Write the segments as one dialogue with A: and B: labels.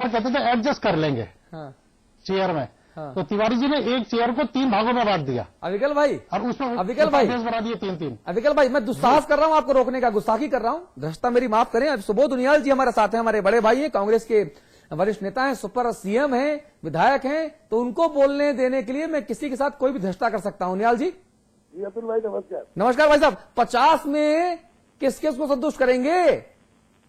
A: कहते थे एडजस्ट कर लेंगे
B: हाँ,
A: चेयर में।
B: हाँ।
A: तो तिवारी जी ने एक चेयर को 3 भागों में बांट दिया
B: अविकल भाई,
A: और उसमें
B: अविकल भाई
A: बना दिए 3-3।
B: अविकल भाई, मैं दुस्साहस कर रहा हूं आपको रोकने का, गुस्ताखी कर रहा हूं, धृष्टता मेरी माफ करें। सुबोध उनियाल जी हमारे साथ हैं, हमारे बड़े भाई हैं, कांग्रेस के वरिष्ठ नेता हैं, सुपर सीएम हैं, विधायक हैं, तो उनको बोलने देने के लिए मैं किसी के साथ कोई भी धृष्टता कर सकता हूं। उनियाल जी
C: जी अतुल भाई नमस्कार।
B: नमस्कार भाई साहब। 50 में किस किस को संतुष्ट करेंगे?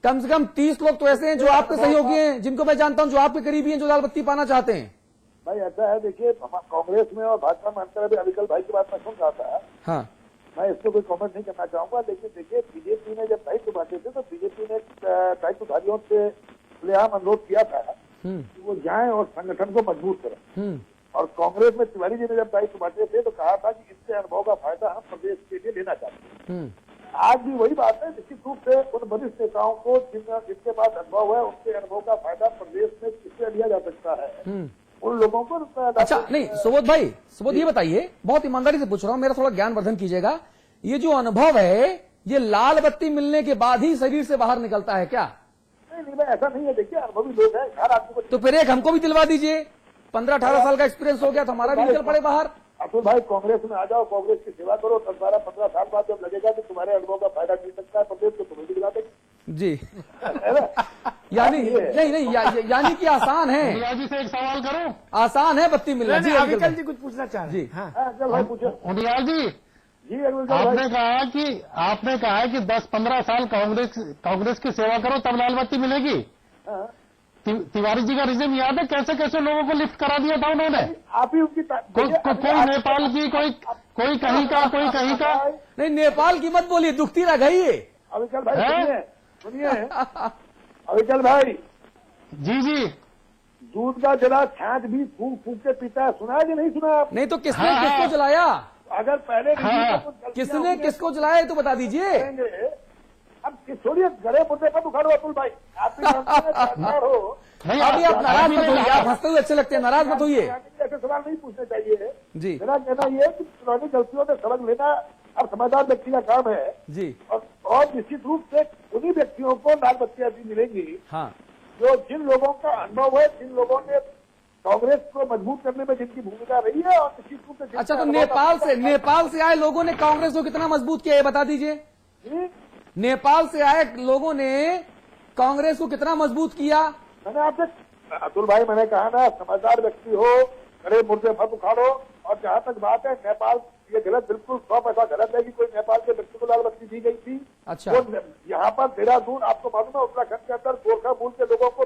B: कम से कम 30 लोग तो ऐसे हैं जो आपके सहयोगी हैं, जिनको मैं जानता हूं, जो आपके करीबी हैं, जो लाल बत्ती पाना चाहते हैं।
C: भाई ऐसा है, देखिए कांग्रेस में और भाजपा में अंतर, अभी अविकल भाई की बात मैं सुन रहा था।
B: हाँ,
C: मैं इसको कोई कमेंट नहीं करना चाहूंगा, लेकिन देखिए बीजेपी ने जब दायित्व बांटे थे तो बीजेपी ने दायित्वधारियों से खुलेआम अनुरोध किया था कि वो जाएं और संगठन को मजबूत करें। और कांग्रेस में तिवारी जी ने जब दायित्व बांटे थे तो कहा था कि इससे अनुभव का फायदा हम प्रदेश के लिए लेना चाहते हैं। आज भी वही बात है, निश्चित रूप से उन वरिष्ठ नेताओं को जिनके पास अनुभव है, उनके अनुभव का फायदा प्रदेश में किससे लिया जा सकता है, उन लोगों को।
B: अच्छा नहीं सुबोध भाई, सुबोध ये बताइए, बहुत ईमानदारी से पूछ रहा हूं, मेरा थोड़ा ज्ञान वर्धन कीजिएगा। ये जो अनुभव है, ये लाल बत्ती मिलने के बाद ही शरीर से बाहर निकलता है क्या?
C: नहीं भाई ऐसा नहीं है, देखिए अनुभवी लोग हैं, हर आदमी को।
B: तो फिर एक हमको भी दिलवा दीजिए, 15-18 साल का एक्सपीरियंस हो गया तो हमारा भी निकल पड़े बाहर।
C: अतुल भाई कांग्रेस में आ जाओ, कांग्रेस की सेवा करो, 10-12-15 साल बाद जब लगेगा कि तुम्हारे अनुभव का फायदा मिल सकता है प्रदेश को, तुम्हें भी दिला देंगे
B: जी।
C: है ना?
B: यानी नहीं यानी कि आसान है।
A: उनियाल जी से एक सवाल करूं?
B: आसान है बत्ती मिलना। जी
D: अविकल जी कुछ पूछना चाह रहे हैं।
B: जी
D: हाँ।
C: चल भाई पूछो।
A: उनियाल जी,
C: जी अविकल
A: आपने
C: भाई।
A: कहा है कि 10-15 साल कांग्रेस की सेवा करो तब लाल बत्ती मिलेगी।
C: हाँ।
A: तिवारी जी का रिज्यूम याद है, कैसे कैसे लोगों को लिफ्ट करा दिया था उन्होंने?
C: आप ही उनकी
A: कोई नेपाल की, कोई कहीं का, कोई कहीं का।
B: नहीं, नेपाल की मत बोलिए, दुखती रह गई है।
C: अविकल भाई सुनिए अविकल भाई
A: जी
C: दूध का जला छाछ भी फूक फूक के पीता है, सुना है कि नहीं सुना आप?
B: नहीं तो किसने किसको जलाया?
C: अगर पहले
B: किसने किसको जलाया तो बता दीजिए।
C: अब छोड़िए, गले मुद्दे पर उखाड़ो अतुल भाई, आप भी हो।
B: अभी आप नाराज मत होइए, आप हंसते हुए अच्छे लगते हैं, नाराज मत होइए।
C: ऐसे सवाल नहीं पूछने चाहिए
B: जी।
C: मेरा कहना ये है कि पुरानी गलतियों से सबक लेना अब समझदार व्यक्ति का काम है
B: जी।
C: और निश्चित रूप से उन्हीं व्यक्तियों को लाल बत्तियां भी मिलेंगी
B: हाँ,
C: जो जिन लोगों का अनुभव है, जिन लोगों ने कांग्रेस को मजबूत करने में जिनकी भूमिका रही है, और निश्चित रूप से।
B: अच्छा, तो नेपाल से आए लोगों ने कांग्रेस को कितना मजबूत किया ये बता दीजिए। नेपाल से आए लोगों ने कांग्रेस को कितना मजबूत किया?
C: मैंने आपसे अतुल भाई, मैंने कहा ना, समझदार व्यक्ति हो, बड़े मुर्दे मत उखाड़ो। और जहाँ तक बात है नेपाल, ये गलत, बिल्कुल 100% गलत है कि कोई नेपाल के व्यक्ति को लाल बत्ती दी गई थी।
B: अच्छा।
C: वो यहाँ पर देहरादून, आपको मालूम है, उत्तराखंड के अंदर गोरखा मूल के लोगों को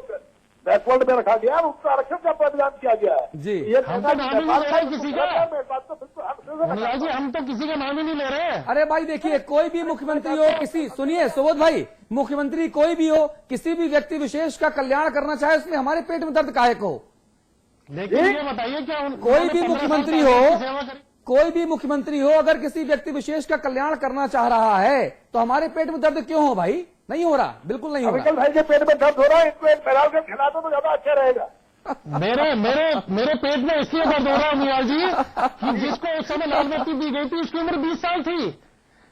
C: बैकवर्ड में रखा गया है, उनका आरक्षण का प्रावधान किया गया है
B: जी।
C: ये
A: हम तो नाम ही नहीं ले रहे किसी का।
C: बात तो बिल्कुल
A: उनियाल जी, हम तो किसी का नाम ही नहीं ले रहे।
B: अरे भाई देखिए, कोई भी मुख्यमंत्री हो, किसी, सुनिए सुबोध भाई, मुख्यमंत्री कोई भी हो, किसी भी व्यक्ति विशेष का कल्याण करना चाहे, उसमें हमारे पेट में दर्द काहे को?
A: लेकिन ये बताइए, क्या
B: कोई भी मुख्यमंत्री हो, अगर किसी व्यक्ति विशेष का कल्याण करना चाह रहा है तो हमारे पेट में दर्द क्यों हो भाई? नहीं हो रहा, बिल्कुल नहीं हो रहा।
C: अविकल भाई के पेट में दर्द हो रहा है, इनको एक पैराल के खिला दो तो ज्यादा अच्छा रहेगा।
A: मेरे पेट में इसलिए दर्द हो रहा है उनियाल जी कि जिसको उस समय लाल बत्ती दी गई थी उसकी उम्र 20 साल थी।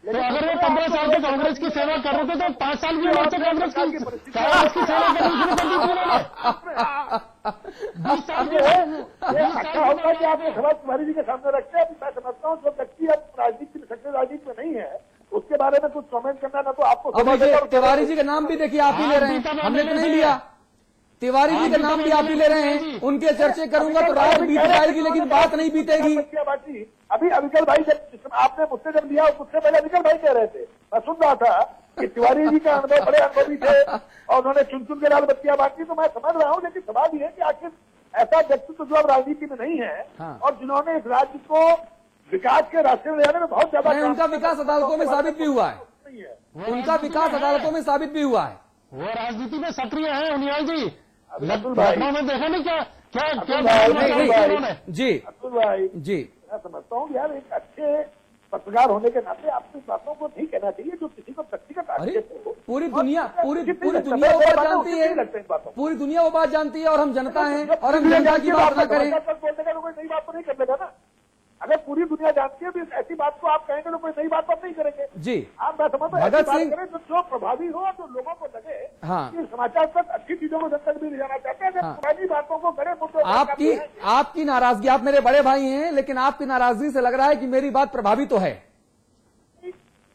A: तो अगर वो 15 साल से कांग्रेस की सेवा कर रहे थे तो 5 साल की उम्र से कांग्रेस की सेवा करनी शुरू कर दी थी उन्होंने। 20 साल
C: अच्छा होगा कि आप ये सवाल तिवारी जी के सामने रखते हैं। मैं समझता हूँ जो व्यक्ति अब राजनीति में, सक्रिय राजनीति में नहीं है, उसके बारे में कुछ कमेंट करना ना तो आपको।
B: अब तिवारी जी का नाम भी देखिए आप ही ले रहे हैं, हमने तो नहीं लिया। तिवारी जी का नाम भी आप ही ले रहे हैं, उनके चर्चे करूंगा तो रात बीत जाएगी लेकिन बात नहीं बीतेगी।
C: अभी अविकल भाई जब आपने मुझसे जब लिया, उससे पहले अविकल भाई कह रहे थे, मैं सुन रहा था कि तिवारी जी का अनुभव, बड़े अनुभवी थे और उन्होंने चुन चुन के लाल बत्तियां बांटी। तो मैं समझ रहा हूँ, लेकिन सवाल ये है कि आखिर ऐसा व्यक्तित्व जो अब राजनीति में नहीं है और जिन्होंने इस राज्य को विकास के रास्ते में ले जाने में बहुत ज्यादा,
B: उनका विकास अदालतों में साबित भी हुआ है, उनका विकास अदालतों में साबित भी हुआ है।
A: वो राजनीति में सक्रिय है उनियाल जी।
C: अतुल भाई,
A: लखनऊ में देखा नहीं क्या
B: जी
C: अतुल भाई
B: जी,
C: मैं समझता हूँ यार, एक अच्छे पत्रकार होने के नाते आपकी बातों को नहीं कहना चाहिए जो किसी को व्यक्तिगत आक्षेप हो।
B: पूरी दुनिया वो बात जानती है, पूरी दुनिया वो बात जानती है और हम जनता हैं और हम जनता की बात न करें।
C: बोलने का कोई नई बात तो नहीं कर लेगा ना। अगर पूरी दुनिया जानती है भी ऐसी बात को आप कहेंगे तो कोई नई बात नहीं करेंगे
B: जी।
C: आप मैं समझता हूं ऐसी बात करें जो प्रभावी हो, जो लोगों को लगे
B: हाँ।
C: कि समाचार तक अच्छी चीजों को जब तक भी ले जाना चाहते हैं,
B: हाँ।
C: पुरानी बातों को बड़े मुद्दों
B: आपकी नाराजगी, आप मेरे बड़े भाई हैं, लेकिन आपकी नाराजगी से लग रहा है कि मेरी बात प्रभावी तो है।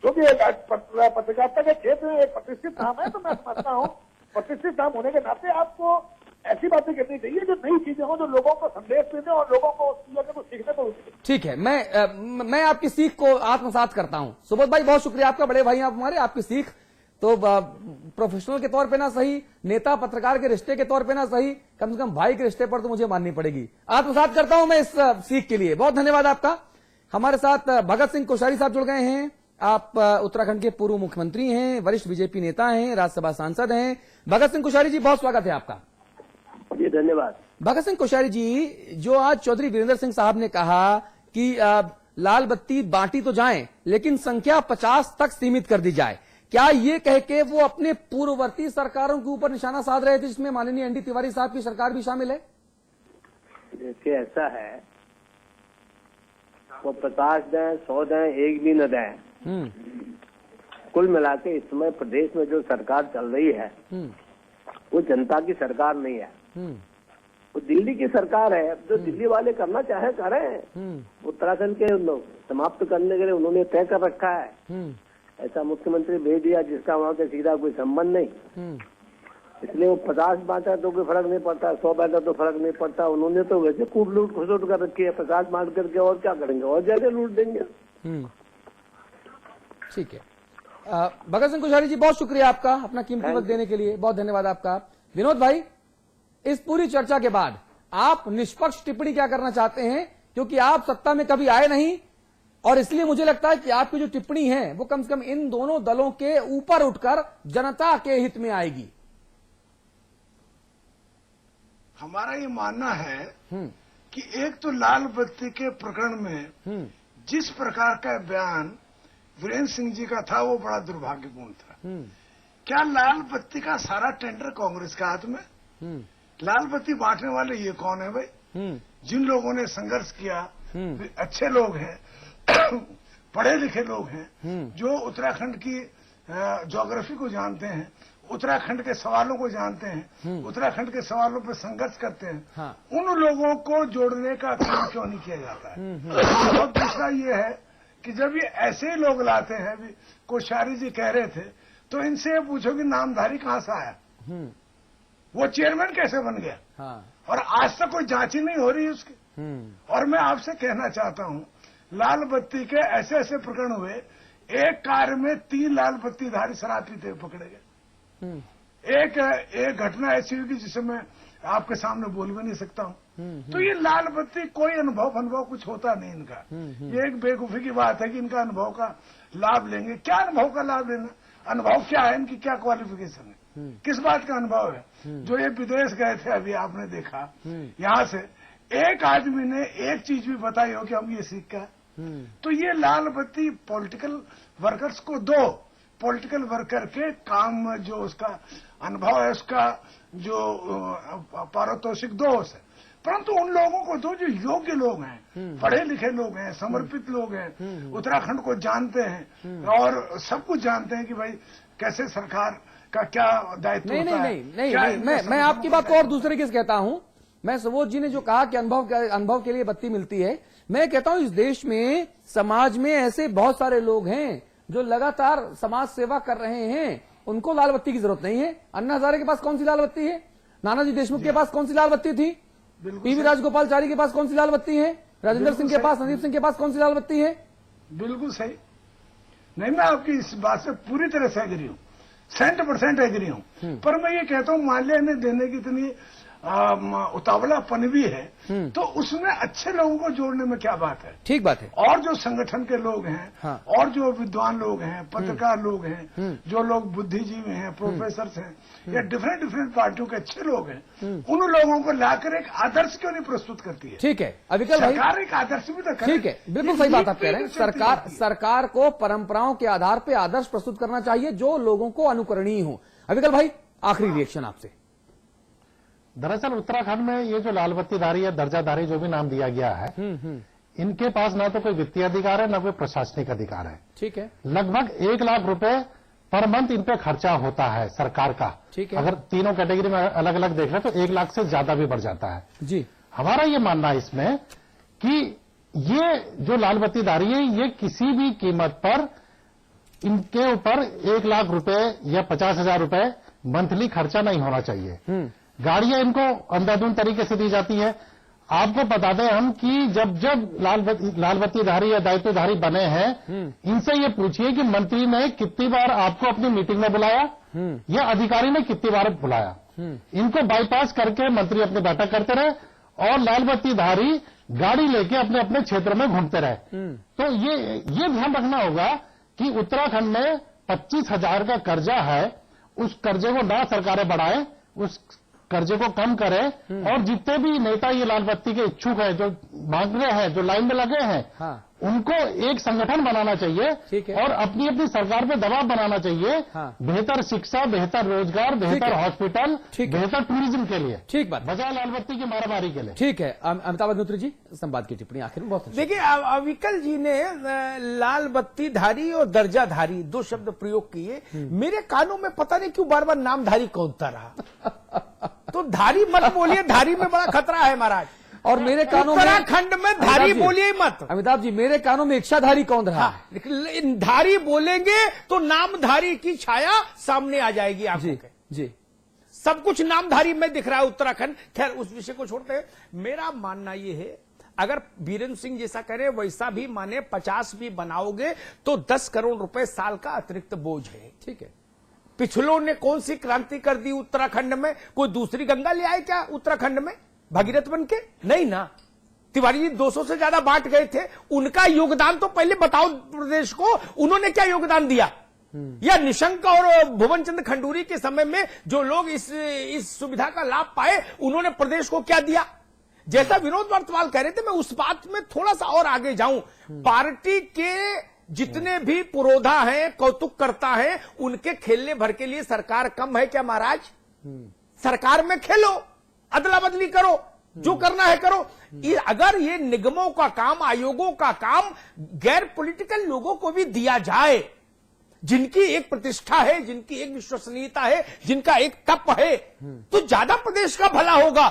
C: जो भी पत्रकारिता के क्षेत्र में एक प्रतिष्ठित नाम है, तो मैं समझता हूँ प्रतिष्ठित नाम होने के नाते आपको ऐसी बातें करनी चाहिए जो नई चीजें हो, जो लोगों को संदेश देते और लोगों को उस चीजों को सीखने को मिले।
B: ठीक है, मैं आपकी सीख को आत्मसात करता हूं। सुबोध भाई बहुत शुक्रिया आपका, बड़े भाई आप हमारे। आपकी सीख तो प्रोफेशनल के तौर पे ना सही, नेता पत्रकार के रिश्ते के तौर पे ना सही, कम से कम भाई के रिश्ते पर तो मुझे माननी पड़ेगी। आत्मसात करता हूं मैं इस सीख के लिए। बहुत धन्यवाद आपका। हमारे साथ भगत सिंह कोश्यारी साहब जुड़ गए हैं। आप उत्तराखंड के पूर्व मुख्यमंत्री हैं, वरिष्ठ बीजेपी नेता हैं, राज्यसभा सांसद हैं। भगत सिंह कोश्यारी जी बहुत स्वागत है आपका।
D: जी धन्यवाद।
B: भगत सिंह कोश्यारी जी, जो आज चौधरी वीरेंद्र सिंह साहब ने कहा कि लाल बत्ती बांटी तो जाए लेकिन संख्या 50 तक सीमित कर दी जाए, क्या ये कह के वो अपने पूर्ववर्ती सरकारों के ऊपर निशाना साध रहे थे, जिसमें माननीय एनडी तिवारी साहब की सरकार भी शामिल है?
D: देखिए ऐसा है, वो 50 दें 100 दें 1 भी न दें, कुल मिला के इस समय प्रदेश में जो सरकार चल रही है वो जनता की सरकार नहीं है, वो दिल्ली की सरकार है। जो दिल्ली वाले करना चाहे करें, उत्तराखंड के समाप्त करने के लिए उन्होंने तय कर रखा है। ऐसा मुख्यमंत्री भेज दिया जिसका वहाँ के सीधा कोई संबंध नहीं, इसलिए वो 50 बांटा तो कोई फर्क नहीं पड़ता, 100 बांटा तो फर्क नहीं पड़ता। उन्होंने तो वैसे कूट लूट खुसूट कर रखी है, 50 बांट करके और क्या करेंगे, और ज्यादा लूट देंगे।
B: ठीक है, भगत सिंह कोश्यारी जी बहुत शुक्रिया आपका अपना कीमती वक्त देने के लिए, बहुत धन्यवाद आपका। विनोद भाई, इस पूरी चर्चा के बाद आप निष्पक्ष टिप्पणी क्या करना चाहते हैं, क्योंकि आप सत्ता में कभी आए नहीं और इसलिए मुझे लगता है कि आपकी जो टिप्पणी है वो कम से कम इन दोनों दलों के ऊपर उठकर जनता के हित में आएगी।
E: हमारा ये मानना है कि एक तो लाल बत्ती के प्रकरण में जिस प्रकार का बयान वीरेंद्र सिंह जी का था वो बड़ा दुर्भाग्यपूर्ण था। क्या लाल बत्ती का सारा टेंडर कांग्रेस के हाथ में? लाल बत्ती बांटने वाले ये कौन है भाई? जिन लोगों ने संघर्ष किया, अच्छे लोग हैं, पढ़े लिखे लोग हैं, जो उत्तराखंड की ज्योग्राफी को जानते हैं, उत्तराखंड के सवालों को जानते हैं, उत्तराखंड के सवालों पर संघर्ष करते हैं।
B: हाँ।
E: उन लोगों को जोड़ने का काम क्यों नहीं किया जाता है? और दूसरा ये है कि जब ये ऐसे ही लोग लाते हैं, अभी कोश्यारी जी कह रहे थे, तो इनसे ये पूछो कि नामधारी कहां से आया, वो चेयरमैन कैसे बन गया?
B: हाँ।
E: और आज तक कोई जांच ही नहीं हो रही उसकी। और मैं आपसे कहना चाहता हूं, लाल बत्ती के ऐसे ऐसे प्रकरण हुए, एक कार में 3 लाल बत्तीधारी शराब पीते हुए पकड़े गए। एक घटना ऐसी हुई जिसे मैं आपके सामने बोल भी नहीं सकता हूं। तो ये लाल बत्ती कोई अनुभव कुछ होता नहीं इनका। ये एक बेवकूफी की बात है कि इनका अनुभव का लाभ लेंगे। क्या अनुभव का लाभ लेना? अनुभव क्या है, इनकी क्या क्वालिफिकेशन है, किस बात का अनुभव है? जो ये विदेश गए थे, अभी आपने देखा, यहाँ से एक आदमी ने एक चीज भी बताई हो कि हम ये सीख का। तो ये लाल बत्ती पॉलिटिकल वर्कर्स को दो, पॉलिटिकल वर्कर के काम में जो उसका अनुभव है, उसका जो पारितोषिक दो उसे, परंतु उन लोगों को दो जो योग्य लोग हैं, पढ़े लिखे लोग हैं, समर्पित लोग हैं, उत्तराखंड को जानते हैं और सब कुछ जानते हैं कि भाई कैसे सरकार का क्या दायित्व होता है।
B: नहीं, मैं आपकी बात को और दूसरे किस कहता हूं। मैं सुबोध जी ने जो कहा कि अनुभव के लिए बत्ती मिलती है, मैं कहता हूं इस देश में, समाज में ऐसे बहुत सारे लोग हैं जो लगातार समाज सेवा कर रहे हैं, उनको लाल बत्ती की जरूरत नहीं है। अन्ना हजारे के पास कौन सी लाल बत्ती है? नानाजी देशमुख के पास कौन सी लाल बत्ती थी? पीवी राजगोपालचारी के पास कौन सी लाल बत्ती है? राजेंद्र सिंह के पास, संदीप सिंह के पास कौन सी लाल बत्ती है?
E: बिल्कुल सही। नहीं, मैं आपकी इस बात से पूरी तरह से एग्री हूं, 100% एग्री हूं। पर मैं ये कहता हूं, मान लिया इन्हें देने की इतनी उतावलापन भी है, तो उसमें अच्छे लोगों को जोड़ने में क्या बात है?
B: ठीक बात है।
E: और जो संगठन के लोग हैं,
B: हाँ।
E: और जो विद्वान लोग हैं, पत्रकार लोग हैं, जो लोग बुद्धिजीवी हैं, प्रोफेसर हैं, या डिफरेंट पार्टियों के अच्छे लोग हैं, उन लोगों को लाकर एक आदर्श क्यों नहीं प्रस्तुत करती है?
B: ठीक है, अविकल भाई,
E: सरकार एक आदर्श भी तो करे।
B: ठीक है, बिल्कुल सही बात आप कह रहे हैं। सरकार को परंपराओं के आधार पर आदर्श प्रस्तुत करना चाहिए जो लोगों को अनुकरणीय हो। अविकल भाई, आखिरी रिएक्शन आपसे।
A: दरअसल उत्तराखंड में ये जो लाल बत्तीधारी या दर्जाधारी जो भी नाम दिया गया है, इनके पास ना तो कोई वित्तीय अधिकार है ना कोई प्रशासनिक अधिकार है।
B: ठीक है।
A: लगभग 1 लाख रुपए पर मंथ इन पे खर्चा होता है सरकार का।
B: ठीक है।
A: अगर तीनों कैटेगरी में अलग अलग देख रहे हैं तो 1 लाख से ज्यादा भी बढ़ जाता है
B: जी।
A: हमारा ये मानना है इसमें कि ये जो लाल बत्तीधारी है ये किसी भी कीमत पर इनके ऊपर 1 लाख रुपए या 50,000 रुपए मंथली खर्चा नहीं होना चाहिए। गाड़ियां इनको अंधाधुंध तरीके से दी जाती है। आपको बता दें हम कि जब जब लाल बत्तीधारी या दायित्वधारी बने हैं, इनसे ये पूछिए कि मंत्री ने कितनी बार आपको अपनी मीटिंग में बुलाया या अधिकारी ने कितनी बार बुलाया। इनको बाईपास करके मंत्री अपनी बैठक करते रहे और लाल बत्तीधारी गाड़ी लेके अपने अपने क्षेत्र में घूमते रहे। तो ये ध्यान रखना होगा कि उत्तराखंड में 25,000 का कर्जा है, उस कर्जे को ना सरकारें बढ़ाएं, उस कर्जे को कम करें और जितने भी नेता ये लाल बत्ती के इच्छुक हैं, जो मांग रहे हैं, जो लाइन में लगे हैं,
B: हाँ।
A: उनको एक संगठन बनाना चाहिए।
B: ठीक है।
A: और अपनी अपनी सरकार पे दबाव बनाना चाहिए।
B: हाँ।
A: बेहतर शिक्षा, बेहतर रोजगार, बेहतर हॉस्पिटल, बेहतर टूरिज्म के लिए,
B: ठीक बात,
A: बजाय लाल बत्ती की मारामारी के लिए।
B: ठीक है। अमिताभ अग्निहोत्री जी, संवाद की टिप्पणी आखिर में बहुत।
F: देखिए, अविकल जी ने लाल बत्तीधारी और दर्जाधारी 2 शब्द प्रयोग किए। मेरे कानों में पता नहीं क्यों बार बार नामधारी कौंधता रहा। तो धारी मत बोलिए, धारी में बड़ा खतरा है महाराज।
B: और मेरे कानों में
F: उत्तराखंड में धारी बोलिए मत।
B: अमिताभ जी, मेरे कानों में इच्छाधारी कौन रहा है?
F: धारी बोलेंगे तो नामधारी की छाया सामने आ जाएगी आंखों के।
B: जी,
F: सब कुछ नामधारी में दिख रहा है उत्तराखंड। खैर, उस विषय को छोड़ते हैं। मेरा मानना यह है, अगर बीरेंद्र सिंह जैसा करे वैसा भी माने 50 भी बनाओगे तो 10 करोड़ रुपए साल का अतिरिक्त बोझ है।
B: ठीक है।
F: पिछलों ने कौन सी क्रांति कर दी उत्तराखंड में? कोई दूसरी गंगा ले आए क्या उत्तराखंड में भगीरथ बन के? नहीं ना। तिवारी जी 200 से ज्यादा बांट गए थे। उनका योगदान तो पहले बताओ प्रदेश को, उन्होंने क्या योगदान दिया? या निशंक और भुवन चंद्र खंडूरी के समय में जो लोग इस सुविधा का लाभ पाए, उन्होंने प्रदेश को क्या दिया? जैसा विनोद वर्तवाल कह रहे थे, मैं उस बात में थोड़ा सा और आगे जाऊं। पार्टी के जितने भी पुरोधा हैं, कौतुक करता है, उनके खेलने भर के लिए सरकार कम है क्या महाराज? सरकार में खेलो, अदला बदली करो, जो करना है करो। अगर ये निगमों का काम, आयोगों का काम गैर पॉलिटिकल लोगों को भी दिया जाए, जिनकी एक प्रतिष्ठा है, जिनकी एक विश्वसनीयता है, जिनका एक तप है, तो ज्यादा प्रदेश का भला होगा।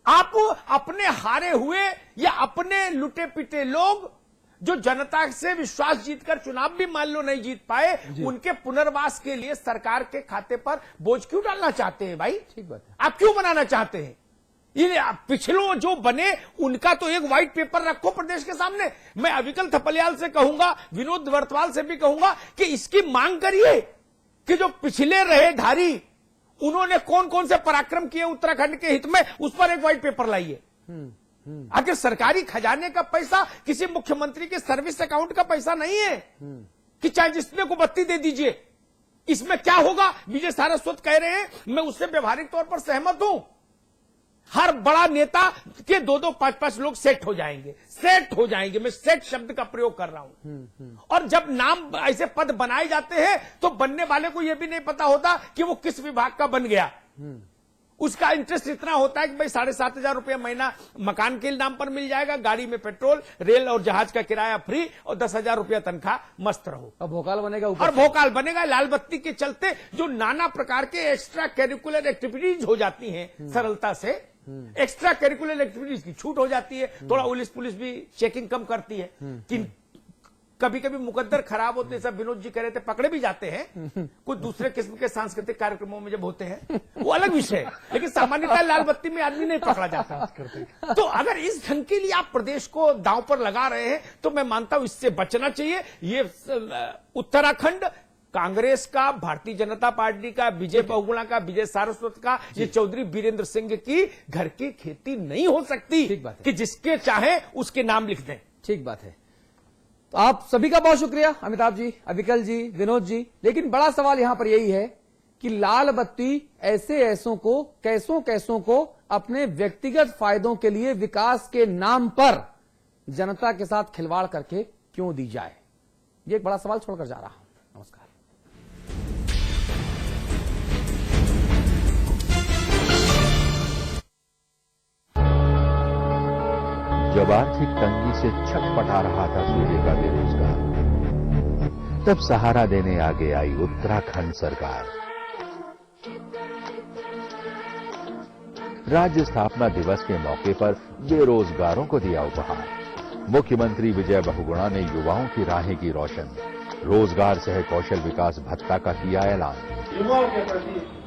F: आप अपने हारे हुए या अपने लुटे पिटे लोग जो जनता से विश्वास जीतकर चुनाव भी मान लो नहीं जीत पाए, उनके पुनर्वास के लिए सरकार के खाते पर बोझ क्यों डालना चाहते हैं भाई?
B: ठीक बात है।
F: आप क्यों बनाना चाहते हैं? ये पिछलों जो बने उनका तो एक व्हाइट पेपर रखो प्रदेश के सामने। मैं अविकल थपलियाल से कहूंगा, विनोद वर्तवाल से भी कहूंगा कि इसकी मांग करिए कि जो पिछले रहे धारी, उन्होंने कौन कौन से पराक्रम किए उत्तराखंड के हित में, उस पर एक व्हाइट पेपर लाइए। आखिर सरकारी खजाने का पैसा किसी मुख्यमंत्री के सर्विस अकाउंट का पैसा नहीं है कि चाहे जिसने को बत्ती दे दीजिए। इसमें क्या होगा? विजय सारस्वत कह रहे हैं, मैं उससे व्यवहारिक तौर पर सहमत हूं। हर बड़ा नेता के 2-2, 5-5 लोग सेट हो जाएंगे, सेट हो जाएंगे। मैं सेट शब्द का प्रयोग कर रहा हूं। और जब नाम ऐसे पद बनाए जाते हैं तो बनने वाले को यह भी नहीं पता होता कि वो किस विभाग का बन गया। उसका इंटरेस्ट इतना होता है कि भाई 7,500 रुपया महीना मकान के नाम पर मिल जाएगा, गाड़ी में पेट्रोल, रेल और जहाज का किराया फ्री और 10,000 रुपया तनख्वाह, मस्त रहो।
B: और भोकाल बनेगा ऊपर
F: और भोकाल बनेगा। लाल बत्ती के चलते जो नाना प्रकार के एक्स्ट्रा करिकुलर एक्टिविटीज हो जाती हैं सरलता से, एक्स्ट्रा करिकुलर एक्टिविटीज की छूट हो जाती है। थोड़ा पुलिस भी चेकिंग कम करती है। कभी कभी मुकद्दर खराब होते हैं, सब विनोद जी कह रहे थे, पकड़े भी जाते हैं कुछ दूसरे किस्म के सांस्कृतिक कार्यक्रमों में जब होते हैं, वो अलग विषय है। लेकिन सामान्यतः लाल बत्ती में आदमी नहीं पकड़ा जाता। तो अगर इस ढंग के लिए आप प्रदेश को दांव पर लगा रहे हैं तो मैं मानता हूं इससे बचना चाहिए। ये उत्तराखंड कांग्रेस का, भारतीय जनता पार्टी का, विजय बहुगुणा का, विजय सारस्वत का, ये चौधरी बीरेंद्र सिंह की घर की खेती नहीं हो सकती कि जिसके चाहे उसके नाम लिख दें।
B: ठीक बात है। तो आप सभी का बहुत शुक्रिया, अमिताभ जी, अविकल जी, विनोद जी। लेकिन बड़ा सवाल यहां पर यही है कि लाल बत्ती ऐसों को अपने व्यक्तिगत फायदों के लिए विकास के नाम पर जनता के साथ खिलवाड़ करके क्यों दी जाए? ये एक बड़ा सवाल छोड़कर जा रहा हूं। नमस्कार।
G: जब आर्थिक तंगी से छटपटा रहा था सूबे का बेरोजगार, तब सहारा देने आगे आई उत्तराखंड सरकार। राज्य स्थापना दिवस के मौके पर बेरोजगारों को दिया उपहार। मुख्यमंत्री विजय बहुगुणा ने युवाओं की राहें की रोशन। रोजगार सह कौशल विकास भत्ता का किया ऐलान।
H: युवाओं के प्रति